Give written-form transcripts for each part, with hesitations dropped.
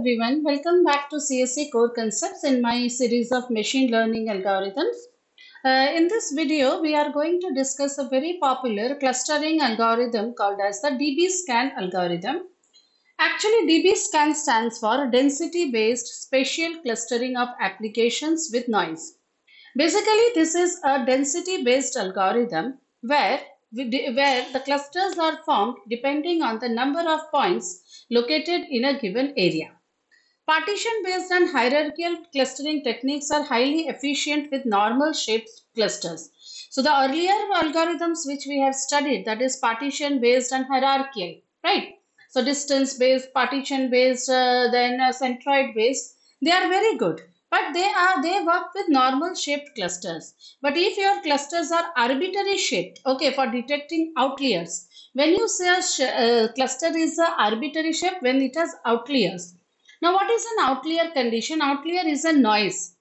everyone. Welcome back to CSC Core Concepts in my series of machine learning algorithms. In this video, we are going to discuss a very popular clustering algorithm called as the DB-scan algorithm. Actually, DB-scan stands for Density-Based Spatial Clustering of Applications with Noise. Basically, this is a density-based algorithm where the clusters are formed depending on the number of points located in a given area. Partition-based and hierarchical clustering techniques are highly efficient with normal shaped clusters. So the earlier algorithms which we have studied, that is partition-based and hierarchical, right? So distance-based, partition-based, then centroid-based, they are very good. But they work with normal shaped clusters. But if your clusters are arbitrary shaped, okay, for detecting outliers, when you say a cluster is a arbitrary shape, when it has outliers. Now, what is an outlier condition? Outlier is a noise.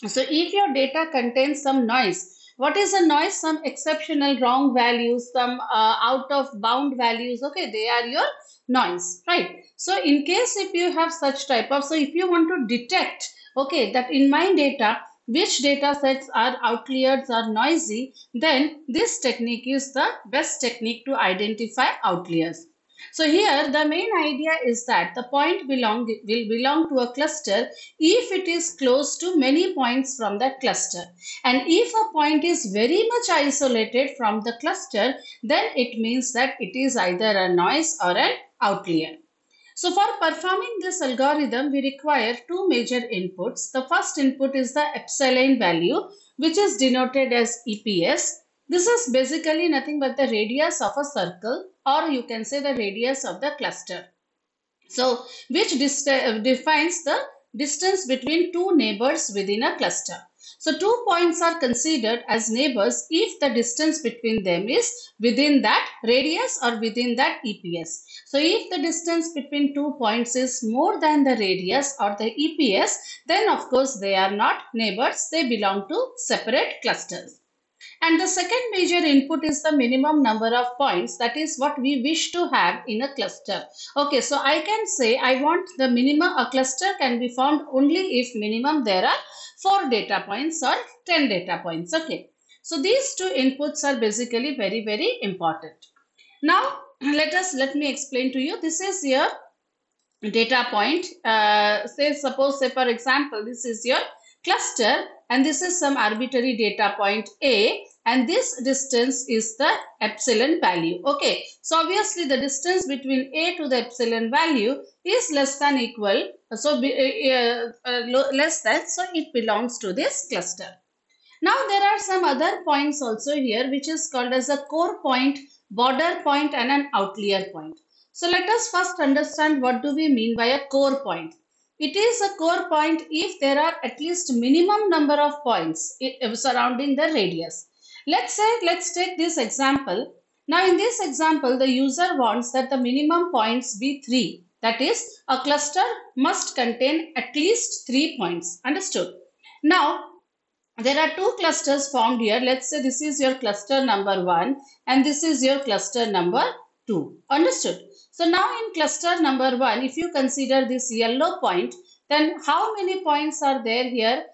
So, if your data contains some noise, what is a noise? Some exceptional wrong values, some out of bound values. Okay, they are your noise, right? So, in case if you have such type of, so if you want to detect, okay, that in my data, which data sets are outliers or noisy, then this technique is the best technique to identify outliers. So here the main idea is that the point will belong to a cluster if it is close to many points from that cluster. And if a point is very much isolated from the cluster, then it means that it is either a noise or an outlier. So for performing this algorithm, we require two major inputs. The first input is the epsilon value, which is denoted as EPS. This is basically nothing but the radius of a circle, or you can say the radius of the cluster. So which defines the distance between two neighbors within a cluster. So 2 points are considered as neighbors if the distance between them is within that radius or within that EPS. So if the distance between 2 points is more than the radius or the EPS, then of course they are not neighbors, they belong to separate clusters. And the second major input is the minimum number of points. That is what we wish to have in a cluster. Okay, so I can say I want the minimum, a cluster can be found only if minimum there are 4 data points or 10 data points. Okay, so these two inputs are basically very, very important. Now, let me explain to you. This is your data point. Say for example, this is your cluster and this is some arbitrary data point A, and this distance is the epsilon value. Okay, so obviously the distance between A to the epsilon value is less than equal, so less than, so it belongs to this cluster. Now there are some other points also here which is called as a core point, border point and an outlier point. So let us first understand what do we mean by a core point. It is a core point if there are at least minimum number of points surrounding the radius. Let's take this example. Now in this example, the user wants that the minimum points be 3. That is, a cluster must contain at least 3 points. Understood? Now, there are two clusters formed here. Let's say this is your cluster number 1 and this is your cluster number 2. Understood? So now in cluster number 1, if you consider this yellow point, then how many points are there here,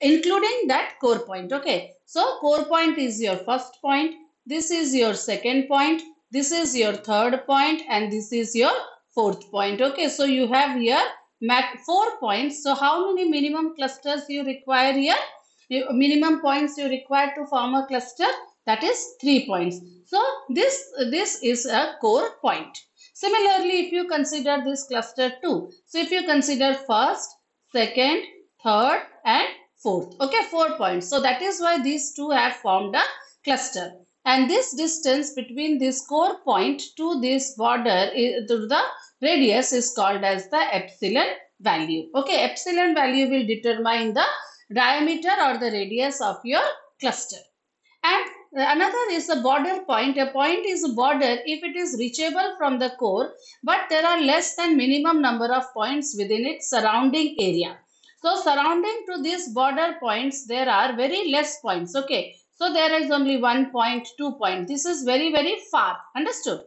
including that core point? Okay. So core point is your first point. This is your second point. This is your third point and this is your fourth point. Okay. So you have here 4 points. So how many minimum clusters you require here? Minimum points you require to form a cluster, that is 3 points. So this is a core point. Similarly, if you consider this cluster 2, so if you consider first, second, third and fourth, okay, 4 points. So that is why these two have formed a cluster. And this distance between this core point to this border, to the radius, is called as the epsilon value. Okay, epsilon value will determine the diameter or the radius of your cluster. And another is a border point. A point is a border if it is reachable from the core, but there are less than minimum number of points within its surrounding area. So surrounding to these border points, there are very less points. Okay, so there is only 1 point, 2 point. This is very, very far. Understood?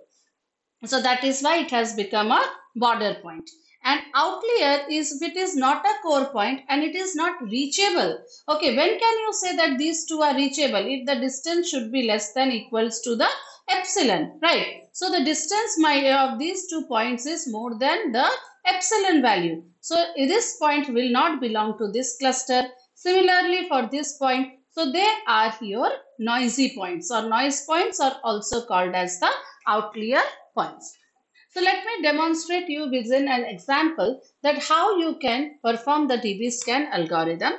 So that is why it has become a border point. And outlier is if it is not a core point and it is not reachable. Okay, when can you say that these two are reachable? If the distance should be less than equals to the epsilon, right? So the distance of these 2 points is more than the epsilon value. So this point will not belong to this cluster. Similarly for this point, so they are your noisy points, or noise points are also called as the outlier points. So let me demonstrate you within an example that how you can perform the DB-scan algorithm.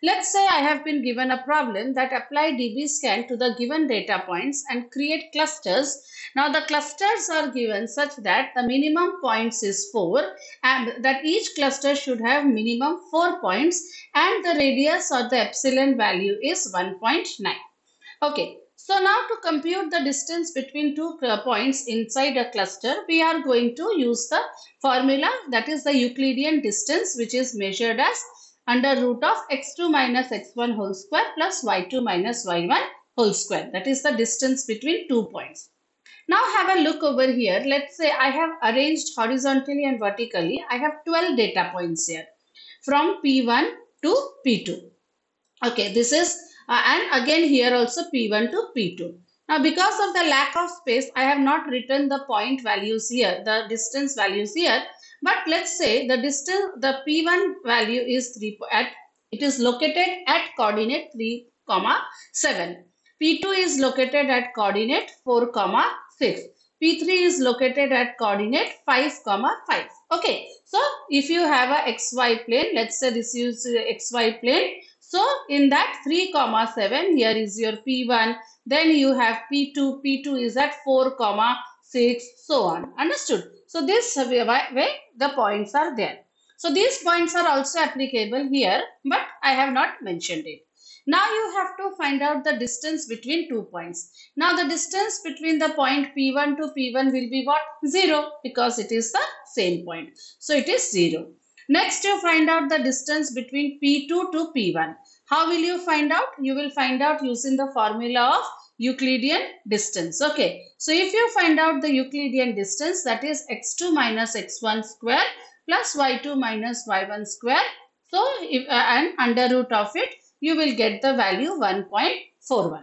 Let's say I have been given a problem that apply DB-scan to the given data points and create clusters. Now the clusters are given such that the minimum points is 4 and that each cluster should have minimum 4 points and the radius or the epsilon value is 1.9. Okay, so now to compute the distance between two points inside a cluster, we are going to use the formula, that is the Euclidean distance, which is measured as under root of x2 minus x1 whole square plus y2 minus y1 whole square. That is the distance between 2 points. Now have a look over here. Let's say I have arranged horizontally and vertically. I have 12 data points here from P1 to P2. Okay, this is and again here also P1 to P2. Now because of the lack of space, I have not written the point values here, the distance values here. But let's say the distance, the P1 value is 3 it is located at coordinate 3, 7. P2 is located at coordinate 4, 6. P3 is located at coordinate 5, 5. Okay, so if you have a XY plane, let's say this is XY plane. So in that 3, 7, here is your P1. Then you have P2. P2 is at 4, 6, so on. Understood? So this way the points are there. So these points are also applicable here, but I have not mentioned it. Now you have to find out the distance between 2 points. Now the distance between the point P1 to P1 will be what? 0, because it is the same point. So it is 0. Next you find out the distance between P2 to P1. How will you find out? You will find out using the formula of Euclidean distance. Okay. So if you find out the Euclidean distance, that is x2 minus x1 square plus y2 minus y1 square. So if, and under root of it, you will get the value 1.41.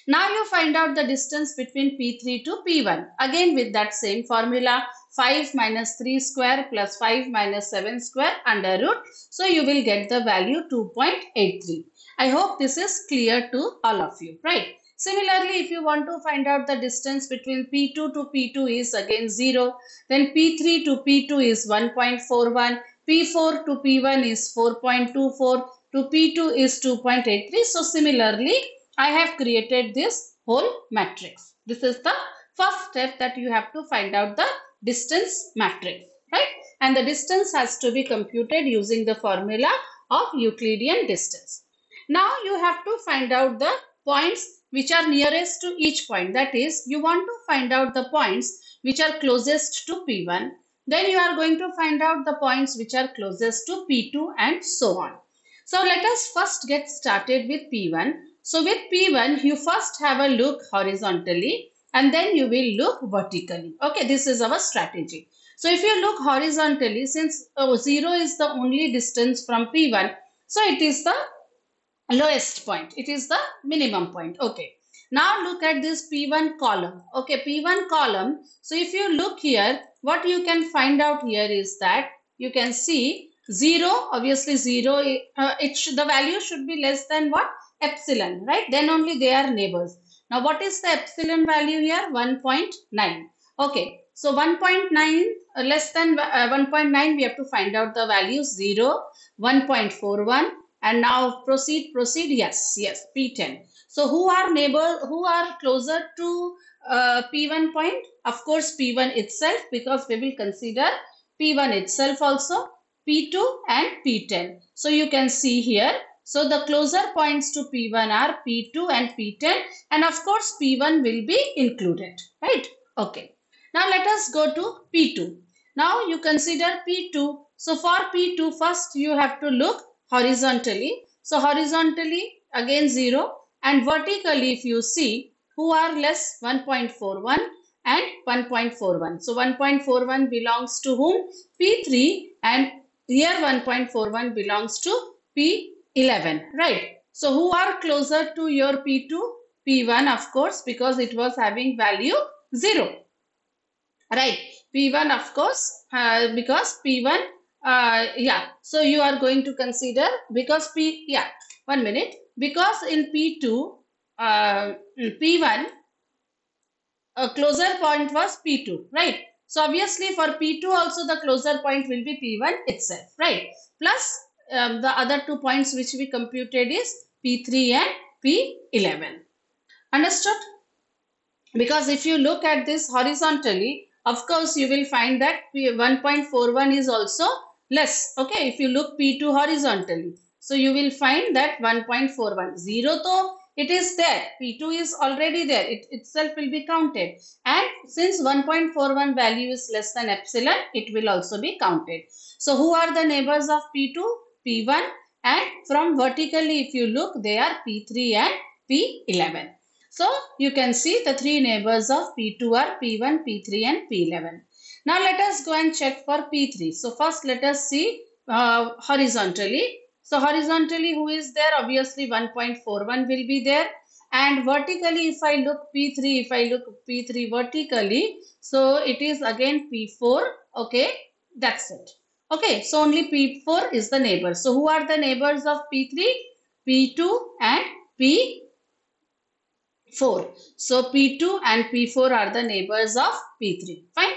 Now you find out the distance between P3 to P1. Again with that same formula, 5 minus 3 square plus 5 minus 7 square under root. So you will get the value 2.83. I hope this is clear to all of you, right? Similarly, if you want to find out the distance between P2 to P2 is again 0. Then P3 to P2 is 1.41. P4 to P1 is 4.24. To P2 is 2.83. So similarly, I have created this whole matrix. This is the first step, that you have to find out the distance matrix, right? And the distance has to be computed using the formula of Euclidean distance. Now you have to find out the points which are nearest to each point. That is, you want to find out the points which are closest to P1. Then you are going to find out the points which are closest to P2 and so on. So let us first get started with P1. So with P1, you first have a look horizontally and then you will look vertically. Okay, this is our strategy. So if you look horizontally, since 0 is the only distance from P1, so it is the lowest point. It is the minimum point. Okay. Now look at this P1 column. Okay, P1 column. So if you look here, what you can find out here is that you can see 0, obviously 0, the value should be less than what? Epsilon, right? Then only they are neighbors. Now what is the epsilon value here? 1.9. Okay, so 1.9 less than 1.9, we have to find out the values 0, 1.41, and now proceed, yes, P10. So who are closer to P1 point? Of course P1 itself, because we will consider P1 itself also, P2 and P10. So you can see here, so the closer points to P1 are P2 and P10, and of course P1 will be included, right? Okay. Now let us go to P2. Now you consider P2. So for P2, first you have to look horizontally. So horizontally again 0, and vertically if you see, who are less? 1.41, and 1.41. So 1.41 belongs to whom? P3, and here 1.41 belongs to P11, right? So who are closer to your P2? P1, of course, because it was having value 0. Right, P1 of course, because P1, yeah, so you are going to consider, because yeah, 1 minute, because in P2, P1, a closer point was P2, right? So obviously for P2 also the closer point will be P1 itself, right? Plus the other 2 points which we computed is P3 and P11. Understood? Because if you look at this horizontally, of course you will find that 1.41 is also less. Okay, if you look P2 horizontally, so you will find that 1.41, 0 though it is there, P2 is already there, it itself will be counted, and since 1.41 value is less than epsilon, it will also be counted. So who are the neighbors of P2? P1, and from vertically if you look, they are P3 and P11. So you can see the three neighbors of P2 are P1, P3 and P11. Now let us go and check for P3. So first let us see horizontally. So horizontally who is there? Obviously 1.41 will be there. And vertically if I look P3, if I look P3 vertically, so it is again P4. Okay, that's it. Okay, so only P4 is the neighbor. So who are the neighbors of P3? P2 and P4. So P2 and P4 are the neighbors of P3. Fine.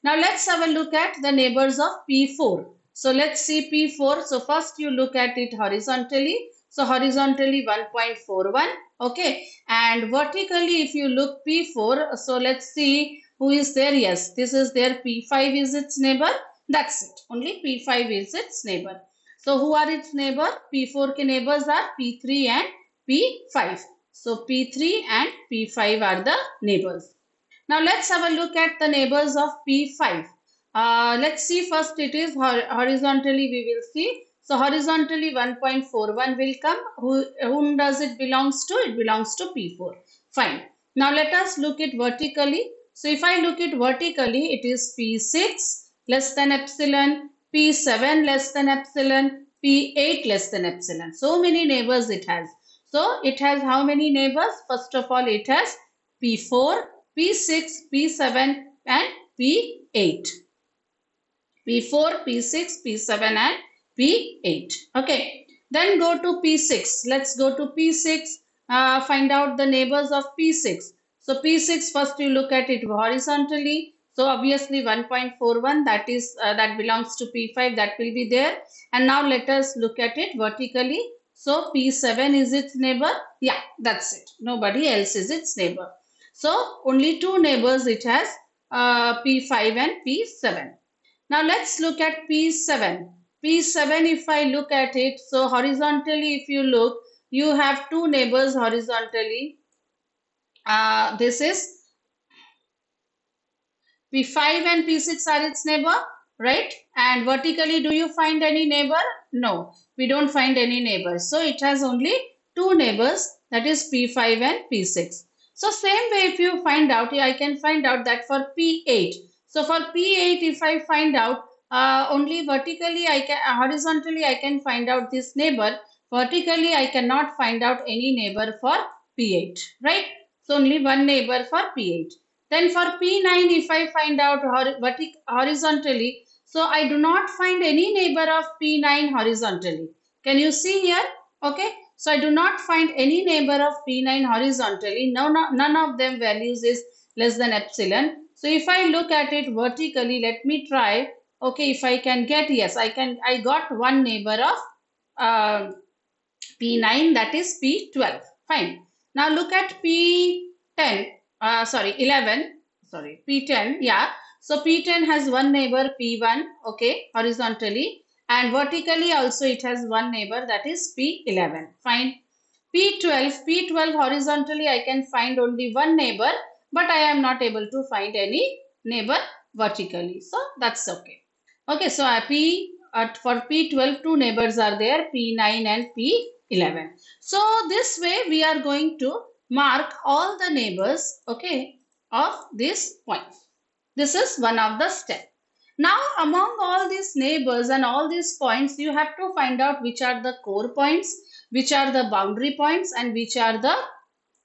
Now let's have a look at the neighbors of P4. So let's see P4. So first you look at it horizontally. So horizontally 1.41. Okay. And vertically if you look P4. So let's see who is there. Yes, this is there. P5 is its neighbor. That's it. Only P5 is its neighbor. So who are its neighbor? P4 ke neighbors are P3 and P5. So P3 and P5 are the neighbors. Now let's have a look at the neighbors of P5. Let's see first it is horizontally we will see. So horizontally 1.41 will come. Whom does it belongs to? It belongs to P4. Fine. Now let us look it vertically. So if I look it vertically, it is P6 less than epsilon, P7 less than epsilon, P8 less than epsilon. So many neighbors it has. So it has how many neighbors? First of all, it has P4, P6, P7 and P8. P4, P6, P7 and P8. Okay. Then go to P6. Let's go to P6. Find out the neighbors of P6. So P6 first you look at it horizontally. So obviously 1.41 that belongs to P5, that will be there. And now let us look at it vertically. So P7 is its neighbor. Yeah, that's it. Nobody else is its neighbor. So only two neighbors it has, P5 and P7. Now let's look at P7. P7 if I look at it, so horizontally if you look, you have two neighbors horizontally. This is P5 and P6 are its neighbor, right? And vertically, do you find any neighbor? No, we don't find any neighbors. So it has only two neighbors, that is P5 and P6. So same way if you find out, I can find out that for P8. So for P8, if I find out only vertically, horizontally I can find out this neighbor. Vertically, I cannot find out any neighbor for P8, right? So only one neighbor for P8. Then for P9, if I find out horizontally, so I do not find any neighbor of P9 horizontally. Can you see here? Okay. So I do not find any neighbor of P9 horizontally. None of them values is less than epsilon. So if I look at it vertically, let me try. Okay, if I can get, yes, I got one neighbor of P9, that is P12. Fine. Now look at P10. 11, P10, yeah. So P10 has one neighbor, P1, okay, horizontally, and vertically also it has one neighbor, that is P11, fine. P12 horizontally I can find only one neighbor, but I am not able to find any neighbor vertically, so that's okay. Okay, so for P12, two neighbors are there, P9 and P11. So this way we are going to mark all the neighbors, okay, of these points. This is one of the steps. Now, among all these neighbors and all these points, you have to find out which are the core points, which are the boundary points, and which are the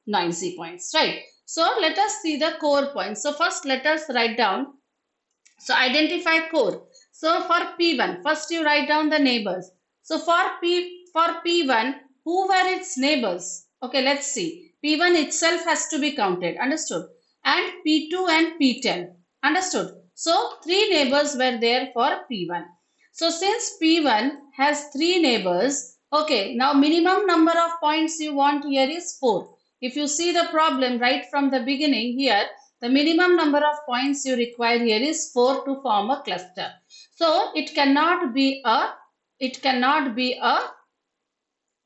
noisy points, right? So, let us see the core points. So, first let us write down. So, identify core. So, for P1, first you write down the neighbors. So, for P1, who were its neighbors? Okay, let's see. P1 itself has to be counted, understood? And P2 and P10, understood? So, three neighbors were there for P1. So, since P1 has three neighbors, okay, now minimum number of points you want here is 4. If you see the problem right from the beginning here, the minimum number of points you require here is 4 to form a cluster. So, it cannot be a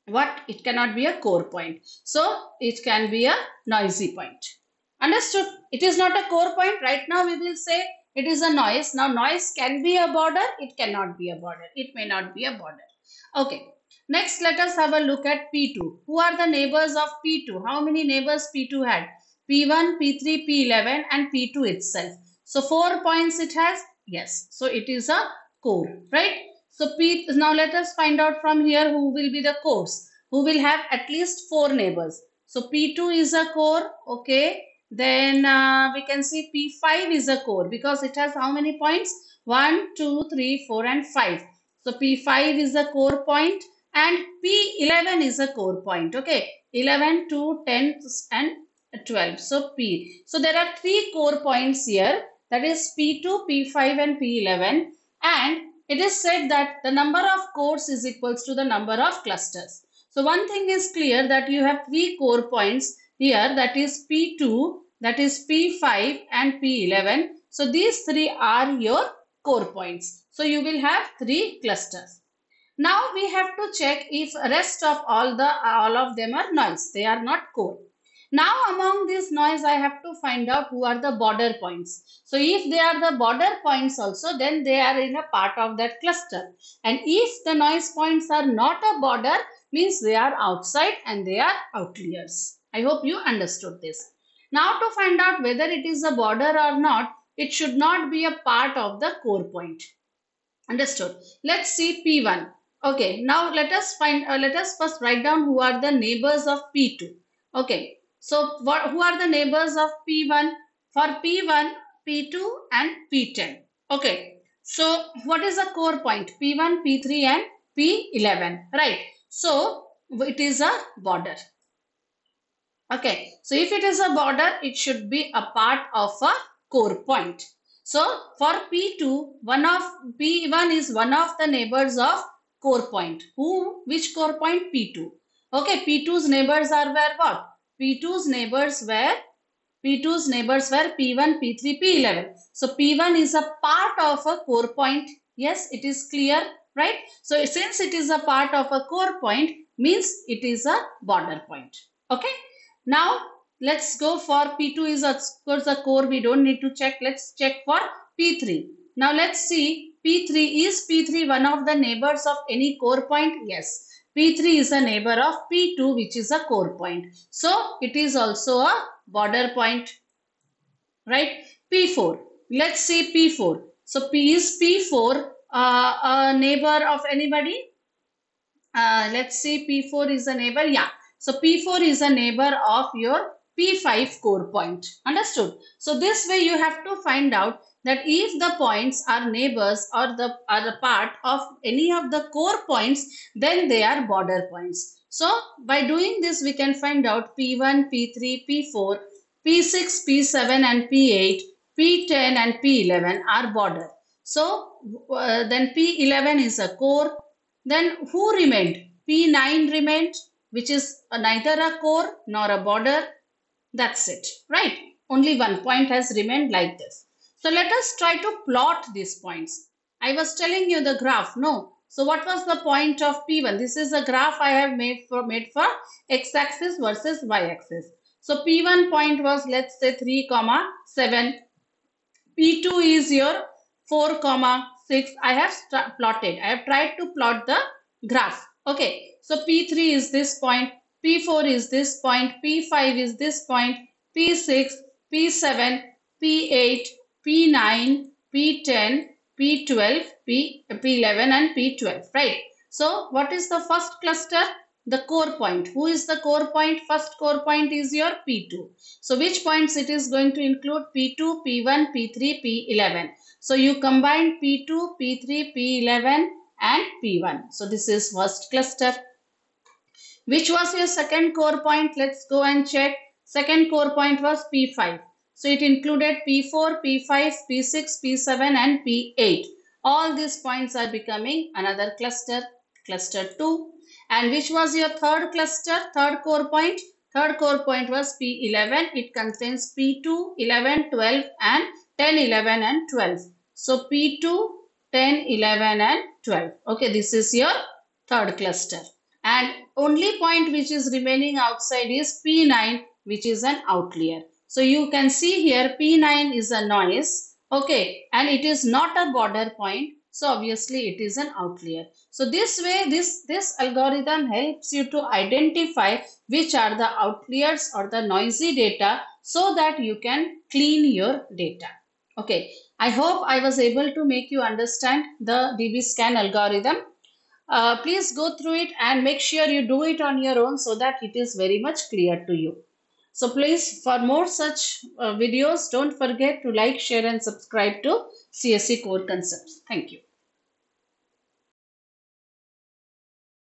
what? It cannot be a core point. So, it can be a noisy point. Understood? It is not a core point. Right now, we will say it is a noise. Now, noise can be a border. It cannot be a border. It may not be a border. Okay. Next, let us have a look at P2. Who are the neighbors of P2? How many neighbors P2 had? P1, P3, P11 and P2 itself. So, 4 points it has? Yes. So, it is a core, right? So, now let us find out from here who will be the cores. Who will have at least 4 neighbors. So, P2 is a core, okay. Then we can see P5 is a core because it has how many points? 1, 2, 3, 4 and 5. So, P5 is a core point and P11 is a core point, okay. 11, 2, 10 and 12. So, P. So, there are 3 core points here, that is P2, P5 and P11, and it is said that the number of cores is equals to the number of clusters. So, one thing is clear that you have 3 core points here, that is P2, that is P5 and P11. So, these 3 are your core points. So, you will have 3 clusters. Now, we have to check if rest of all of them are noise. They are not core. Now, among these noise, I have to find out who are the border points. So, if they are the border points also, then they are in a part of that cluster. And if the noise points are not a border, means they are outside and they are outliers. I hope you understood this. Now, to find out whether it is a border or not, it should not be a part of the core point. Understood? Let's see P1. Okay, now let us first write down who are the neighbors of P2. Okay. So, who are the neighbors of P1? For P1, P2 and P10. Okay. So, what is a core point? P1, P3 and P11. Right. So, it is a border. Okay. So, if it is a border, it should be a part of a core point. So, for P2, P1 is one of the neighbors of core point. Which core point? P2. Okay. P2's neighbors are where what? P2's neighbors were P1, P3, P11. So, P1 is a part of a core point. Yes, it is clear, right? So, since it is a part of a core point, means it is a border point. Okay. Now, let's go for P2 is of course a core. We don't need to check. Let's check for P3. Now, let's see P3. Is P3 one of the neighbors of any core point? Yes. P3 is a neighbor of P2, which is a core point. So, it is also a border point, right? P4. Let's see P4. So, is P4 a neighbor of anybody? Let's see P4 is a neighbor. Yeah. So, P4 is a neighbor of your P5 core point. Understood? So, this way you have to find out that if the points are neighbors or are a part of any of the core points, then they are border points. So, by doing this, we can find out P1, P3, P4, P6, P7 and P8, P10 and P11 are border. So, then P11 is a core. Then who remained? P9 remained, which is neither a core nor a border. That's it, right? Only one point has remained like this. So let us try to plot these points. I was telling you the graph, no? So what was the point of P1? This is a graph I have made for x-axis versus y-axis. So P1 point was, let's say 3, 7. P2 is your 4, 6. I have plotted. I have tried to plot the graph. Okay. So P3 is this point. P4 is this point. P5 is this point. P6, P7, P8, P9, P10, P12, P11 and P12, right? So what is the first cluster? The core point. Who is the core point? First core point is your P2. So which points it is going to include? P2, P1, P3, P11. So you combine P2, P3, P11 and P1. So this is first cluster. Which was your second core point? Let's go and check. Second core point was P5. So it included P4, P5, P6, P7 and P8. All these points are becoming another cluster, cluster 2. And which was your third cluster, third core point? Third core point was P11. It contains P2, 11, 12 and 10, 11 and 12. So P2, 10, 11 and 12. Okay, this is your third cluster. And only point which is remaining outside is P9, which is an outlier. So you can see here P9 is a noise, okay, and it is not a border point. So obviously it is an outlier. So this way this algorithm helps you to identify which are the outliers or the noisy data so that you can clean your data. Okay, I hope I was able to make you understand the DBSCAN algorithm. Please go through it and make sure you do it on your own so that it is very much clear to you. So please, for more such videos, don't forget to like, share and subscribe to CSE Core Concepts. Thank you.